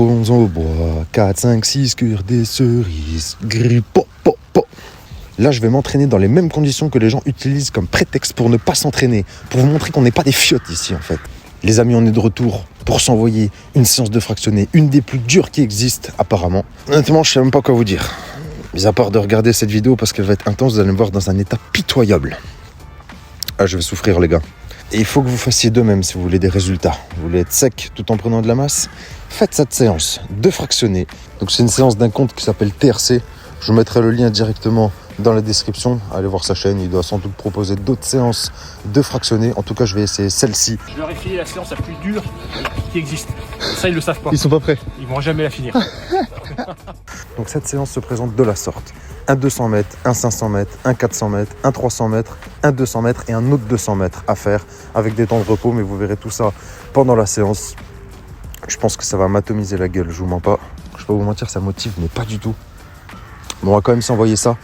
Bons au bois, 4, 5, 6, cuire des cerises, gris, po, po, po. Là, je vais m'entraîner dans les mêmes conditions que les gens utilisent comme prétexte pour ne pas s'entraîner, pour vous montrer qu'on n'est pas des fiottes ici, en fait. Les amis, on est de retour pour s'envoyer une séance de fractionné, une des plus dures qui existent, apparemment. Honnêtement, je sais même pas quoi vous dire. Mis à part de regarder cette vidéo parce qu'elle va être intense, vous allez me voir dans un état pitoyable. Ah, je vais souffrir, les gars. Et il faut que vous fassiez de même si vous voulez des résultats. Vous voulez être sec tout en prenant de la masse? Faites cette séance de fractionné. Donc c'est une séance d'un compte qui s'appelle TRC. Je vous mettrai le lien directement dans la description. Allez voir sa chaîne, il doit sans doute proposer d'autres séances de fractionné. En tout cas, je vais essayer celle-ci. Je leur ai filé la séance la plus dure qui existe. Ça, ils le savent pas. Ils sont pas prêts. Ils vont jamais la finir. Donc cette séance se présente de la sorte. Un 200 mètres, un 500 mètres, un 400 mètres, un 300 mètres, un 200 mètres et un autre 200 mètres à faire avec des temps de repos. Mais vous verrez tout ça pendant la séance. Je pense que ça va m'atomiser la gueule, je vous mens pas. Je vais pas vous mentir, ça motive, mais pas du tout. Mais on va quand même s'envoyer ça.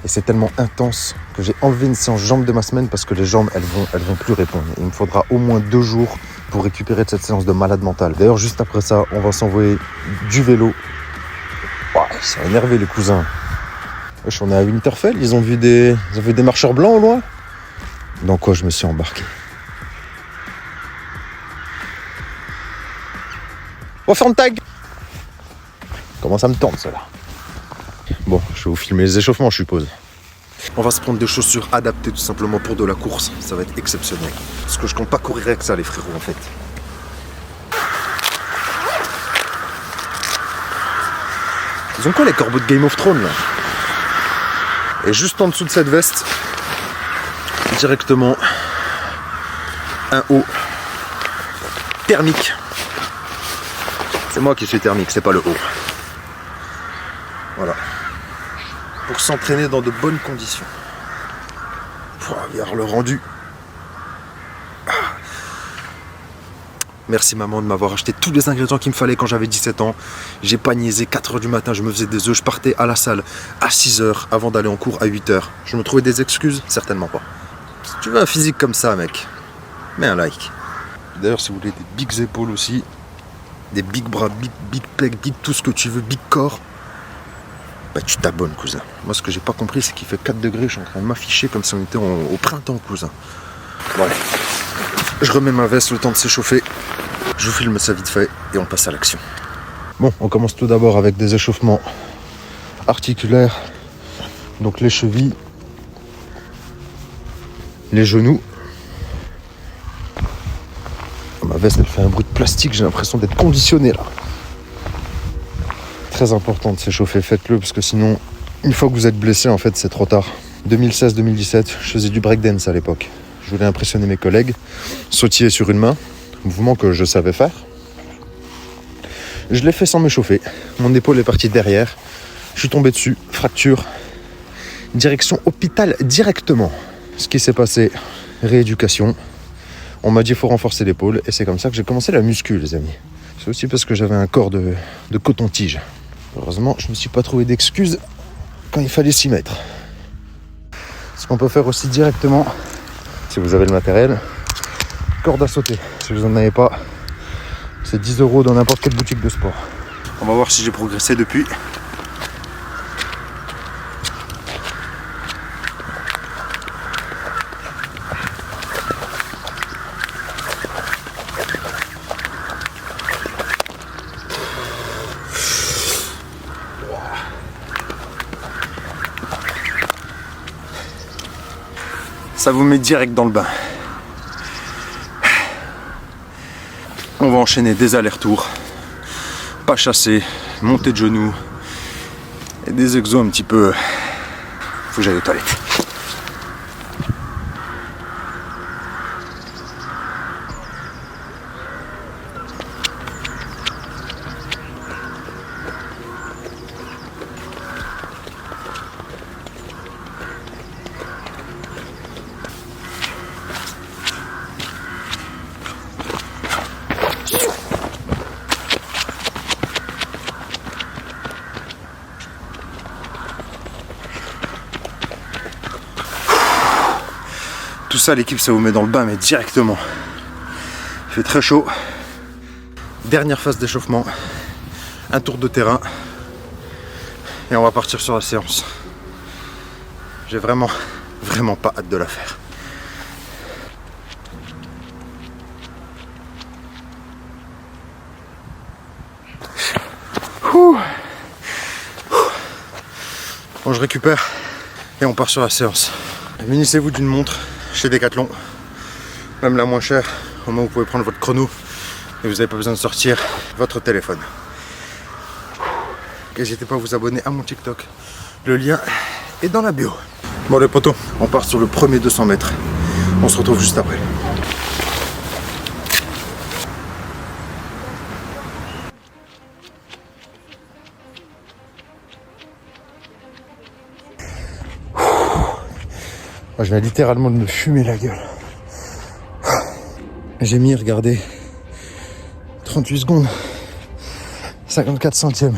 Et c'est tellement intense que j'ai enlevé une séance jambes de ma semaine parce que les jambes, elles vont plus répondre. Il me faudra au moins 2 jours pour récupérer de cette séance de malade mental. D'ailleurs, juste après ça, on va s'envoyer du vélo. Ouais, ils sont énervés, les cousins. Wesh, on est à Winterfell, ils ont vu des marcheurs blancs au loin. Dans quoi je me suis embarqué? On va faire un tag. Comment ça me tente, ça, là? Bon, je vais vous filmer les échauffements, je suppose. On va se prendre des chaussures adaptées tout simplement pour de la course. Ça va être exceptionnel. Parce que je compte pas courir avec ça, les frérots, en fait. Ils ont quoi, les corbeaux de Game of Thrones, là? Et juste en dessous de cette veste, directement, un haut thermique. C'est moi qui suis thermique, c'est pas le haut. Voilà. Pour s'entraîner dans de bonnes conditions. Regarde le rendu. Merci maman de m'avoir acheté tous les ingrédients qu'il me fallait quand j'avais 17 ans. J'ai pas niaisé, 4h du matin, je me faisais des œufs. Je partais à la salle à 6h avant d'aller en cours à 8h. Je me trouvais des excuses? Certainement pas. Si tu veux un physique comme ça, mec, mets un like. D'ailleurs, si vous voulez des bigs épaules aussi, des big bras, big pecs, big tout ce que tu veux, big corps, bah tu t'abonnes, cousin. Moi, ce que j'ai pas compris, c'est qu'il fait 4 degrés. Je suis en train de m'afficher comme si on était au printemps, cousin. Voilà. Je remets ma veste, le temps de s'échauffer. Je vous filme ça vite fait et on passe à l'action. Bon, on commence tout d'abord avec des échauffements articulaires. Donc les chevilles, les genoux. Ma veste, elle fait un bruit de plastique. J'ai l'impression d'être conditionné là. Très important de s'échauffer, faites-le parce que sinon, une fois que vous êtes blessé, en fait, c'est trop tard. 2016-2017, je faisais du breakdance à l'époque. Je voulais impressionner mes collègues, sautiller sur une main, mouvement que je savais faire. Je l'ai fait sans m'échauffer. Mon épaule est partie derrière. Je suis tombé dessus, fracture. Direction hôpital directement. Ce qui s'est passé, rééducation. On m'a dit qu'il faut renforcer l'épaule et c'est comme ça que j'ai commencé la muscu, les amis. C'est aussi parce que j'avais un corps de coton-tige. Heureusement, je ne me suis pas trouvé d'excuses quand il fallait s'y mettre. Ce qu'on peut faire aussi directement, si vous avez le matériel, corde à sauter. Si vous n'en avez pas, c'est 10 € dans n'importe quelle boutique de sport. On va voir si j'ai progressé depuis. Ça vous met direct dans le bain. On va enchaîner des allers-retours, pas chasser, montée de genoux et des exos un petit peu. Faut que j'aille aux toilettes. Tout ça, l'équipe, ça vous met dans le bain, mais directement. Il fait très chaud. Dernière phase d'échauffement. un tour de terrain et on va partir sur la séance. J'ai vraiment pas hâte de la faire. Bon, je récupère et on part sur la séance. Munissez-vous d'une montre chez Decathlon, même la moins chère. Au moins vous pouvez prendre votre chrono et vous n'avez pas besoin de sortir votre téléphone. N'hésitez pas à vous abonner à mon TikTok. Le lien est dans la bio. Bon les potos, on part sur le premier 200 mètres. On se retrouve juste après. Je viens littéralement de me fumer la gueule. J'ai mis, regardez, 38 secondes, 54 centièmes.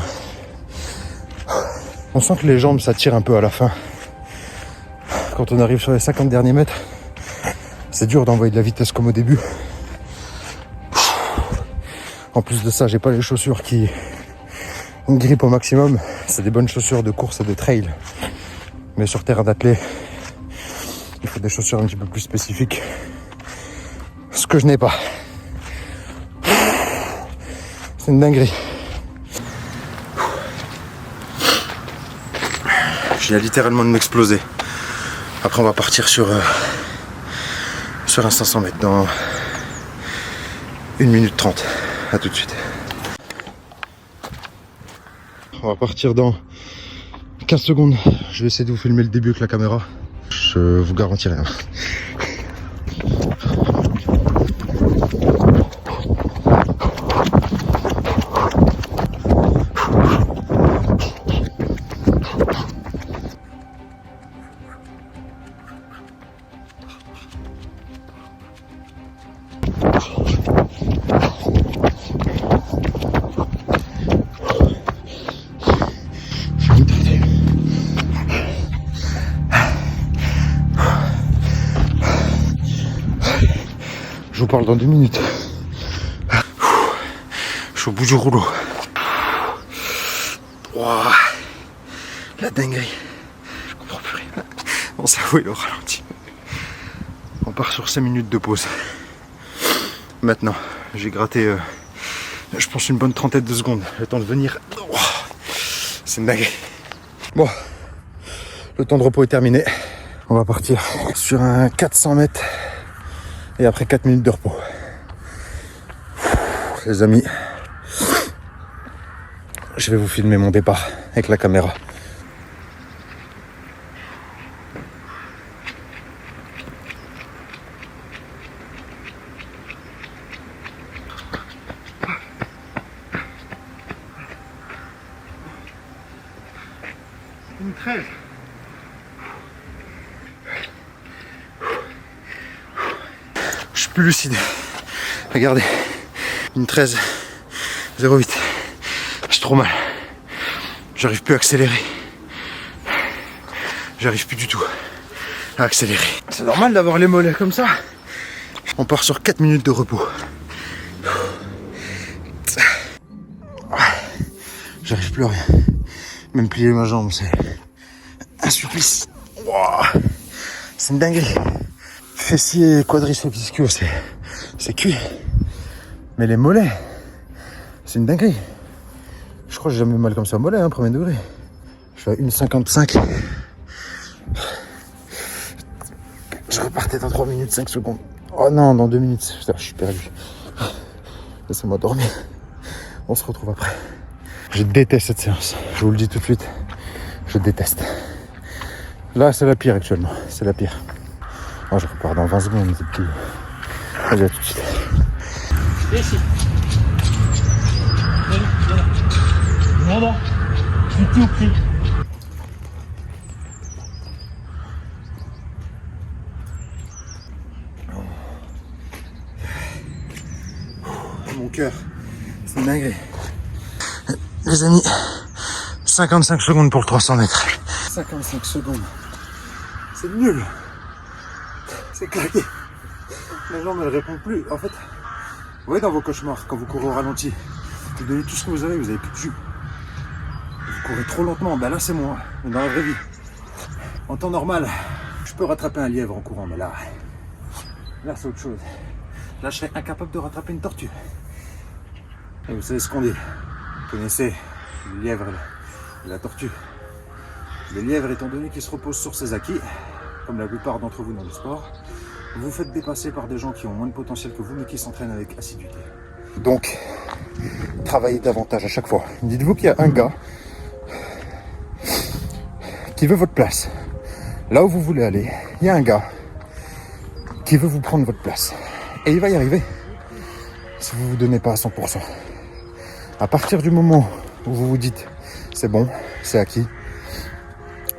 On sent que les jambes s'attirent un peu à la fin. Quand on arrive sur les 50 derniers mètres, c'est dur d'envoyer de la vitesse comme au début. En plus de ça, j'ai pas les chaussures qui grippent au maximum. C'est des bonnes chaussures de course et de trail. Mais sur terrain d'athlète, il faut des chaussures un petit peu plus spécifiques. Ce que je n'ai pas. C'est une dinguerie. Je viens littéralement de m'exploser. Après on va partir sur un 500 mètres dans 1 minute 30. A tout de suite. On va partir dans 15 secondes. Je vais essayer de vous filmer le début avec la caméra. Je vous garantis rien. Je vous parle dans 2 minutes. Je suis au bout du rouleau. Wow. La dinguerie. Je comprends plus rien. Mon cerveau il est au ralenti. On part sur 5 minutes de pause. Maintenant, j'ai gratté, je pense, une bonne trentaine de secondes. Le temps de venir. Wow. C'est une dinguerie. Bon, le temps de repos est terminé. On va partir sur un 400 mètres. Et après 4 minutes de repos. Les amis, je vais vous filmer mon départ avec la caméra. Une 13. Je suis plus lucide. Regardez. Une 13. 0,8. J'ai trop mal. J'arrive plus à accélérer. J'arrive plus du tout à accélérer. C'est normal d'avoir les mollets comme ça. On part sur 4 minutes de repos. J'arrive plus à rien. Même plier ma jambe, c'est un supplice. Wow. C'est une dinguerie. Fessier, quadriceps ischio, c'est cuit. Mais les mollets, c'est une dinguerie. Je crois que j'ai jamais eu mal comme ça au mollet, hein, premier degré. Je suis à 1,55. Je repartais dans 3 minutes 5 secondes. Oh non, dans 2 minutes. Putain, je suis perdu. Laissez-moi dormir. On se retrouve après. Je déteste cette séance. Je vous le dis tout de suite. Je déteste. Là, c'est la pire actuellement. C'est la pire. Oh, je repars dans 20 secondes. Allez, à tout de suite. Ici. Non, non. Du tout pris. Mon cœur, c'est une dinguerie. Les amis, 55 secondes pour le 300 mètres. 55 secondes. C'est nul. C'est claqué. La jambe, elle répond plus. En fait, vous voyez dans vos cauchemars, quand vous courez au ralenti, Vous donnez tout ce que vous avez plus de jus. Vous courez trop lentement, ben là c'est moi, mais dans la vraie vie. En temps normal, je peux rattraper un lièvre en courant, mais là c'est autre chose. Là je serais incapable de rattraper une tortue. Et vous savez ce qu'on dit, vous connaissez le lièvre et la tortue. Le lièvre, étant donné qu'il se repose sur ses acquis, comme la plupart d'entre vous dans le sport, vous vous faites dépasser par des gens qui ont moins de potentiel que vous, mais qui s'entraînent avec assiduité. Donc, travaillez davantage à chaque fois. Dites-vous qu'il y a un gars qui veut votre place. Là où vous voulez aller, il y a un gars qui veut vous prendre votre place. Et il va y arriver si vous ne vous donnez pas à 100%. À partir du moment où vous vous dites c'est bon, c'est acquis,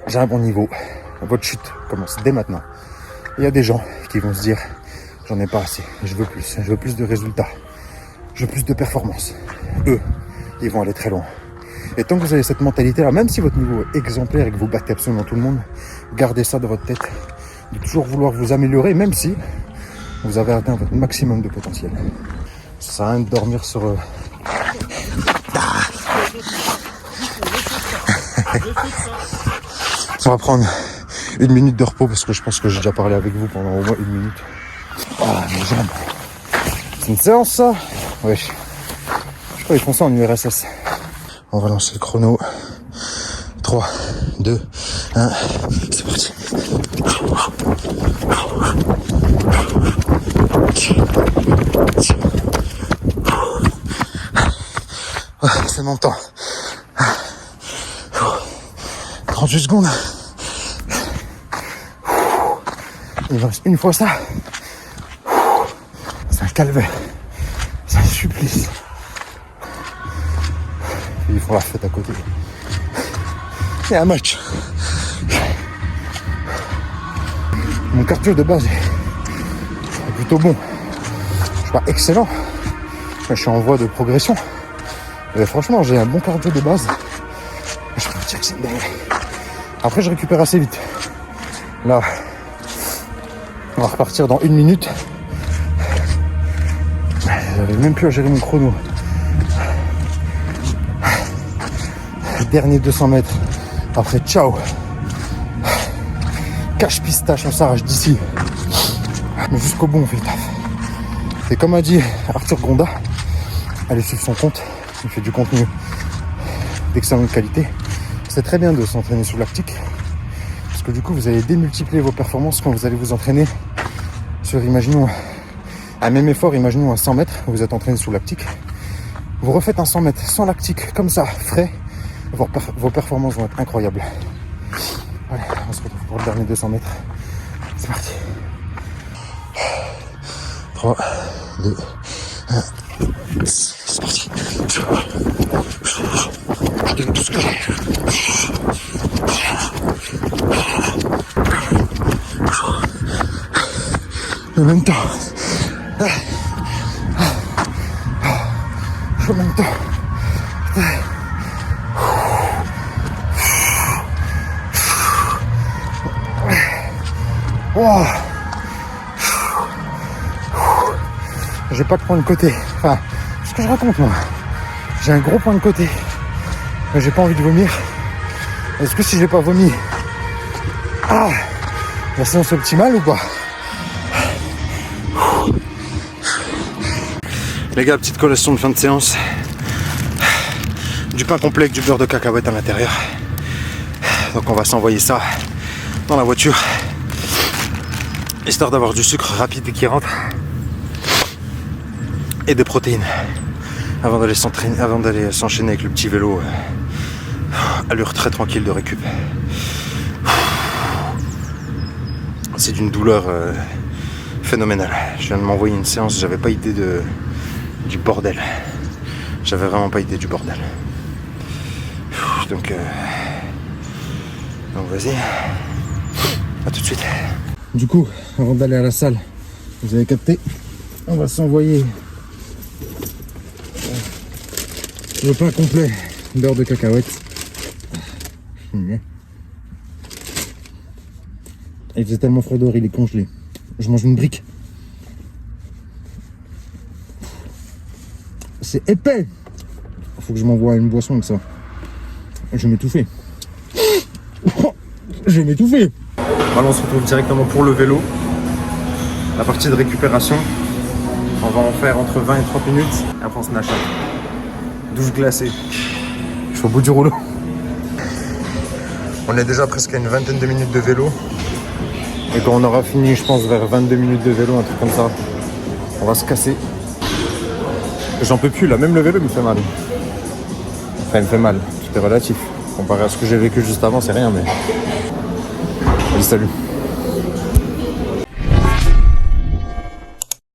j'ai un bon niveau, votre chute commence dès maintenant. Il y a des gens qui vont se dire j'en ai pas assez, je veux plus de résultats, je veux plus de performances. Eux, ils vont aller très loin. Et tant que vous avez cette mentalité-là, même si votre niveau est exemplaire et que vous battez absolument tout le monde, gardez ça dans votre tête, de toujours vouloir vous améliorer, même si vous avez atteint votre maximum de potentiel. Ça sert à rien de dormir sur... On va prendre 1 minute de repos parce que je pense que j'ai déjà parlé avec vous pendant au moins 1 minute. Ah, mes jambes. C'est une séance ça? Oui. Je crois qu'ils font ça en URSS. On va lancer le chrono. 3, 2, 1, c'est parti. C'est mon temps. 38 secondes. Il me reste une fois ça. C'est un calvaire. C'est un supplice. Ils font la fête à côté. Il y a un match. Mon cardio de base est plutôt bon. Je suis pas excellent. Je suis en voie de progression. Mais franchement, j'ai un bon cardio de base. Je peux dire que c'est une dinguerie. Après, je récupère assez vite. Là, on va repartir dans 1 minute. J'avais même plus à gérer mon chrono. Dernier 200 mètres. Après, ciao. Cache pistache, on s'arrache d'ici. Mais jusqu'au bout, on fait le taf. Et comme a dit Arthur Gonda, allez suivre son compte. Il fait du contenu d'excellente qualité. C'est très bien de s'entraîner sous lactique. Parce que du coup, vous allez démultiplier vos performances quand vous allez vous entraîner sur, imaginons, un même effort, imaginons à 100 mètres, vous êtes entraîné sous lactique. Vous refaites un 100 mètres sans lactique, comme ça, frais. Vos performances vont être incroyables. Allez, on se retrouve pour le dernier 200 mètres. C'est parti. 3, 2, 1. C'est parti. Je donne tout ce que j'ai. En même temps. En même temps. Oh. J'ai pas de point de côté. Enfin, ce que je raconte moi. J'ai un gros point de côté. Mais j'ai pas envie de vomir. Est-ce que si j'ai pas vomi, la séance optimale ou pas? Les gars, petite collation de fin de séance. Du pain complet avec du beurre de cacahuète à l'intérieur. Donc on va s'envoyer ça dans la voiture. Histoire d'avoir du sucre rapide qui rentre. Et des protéines. Avant d'aller s'enchaîner avec le petit vélo. Allure très tranquille de récup. C'est d'une douleur phénoménale. Je viens de m'envoyer une séance, j'avais pas idée du bordel. J'avais vraiment pas idée du bordel. Donc vas-y. À tout de suite. Du coup, avant d'aller à la salle, vous avez capté, on va s'envoyer le pain complet, beurre de cacahuète. Il faisait tellement froid dehors, il est congelé. Je mange une brique. C'est épais. faut que je m'envoie une boisson avec ça. Je vais m'étouffer. Je vais m'étouffer. Voilà, on se retrouve directement pour le vélo. La partie de récupération, on va en faire entre 20 et 30 minutes. Et après on se nage. Douche glacée. Je suis au bout du rouleau. On est déjà presque à une vingtaine de minutes de vélo. Et quand on aura fini, je pense, vers 22 minutes de vélo, un truc comme ça, on va se casser. J'en peux plus là, même le vélo me fait mal. Enfin, il me fait mal, tout est relatif. Comparé à ce que j'ai vécu juste avant, c'est rien, mais... Allez, salut.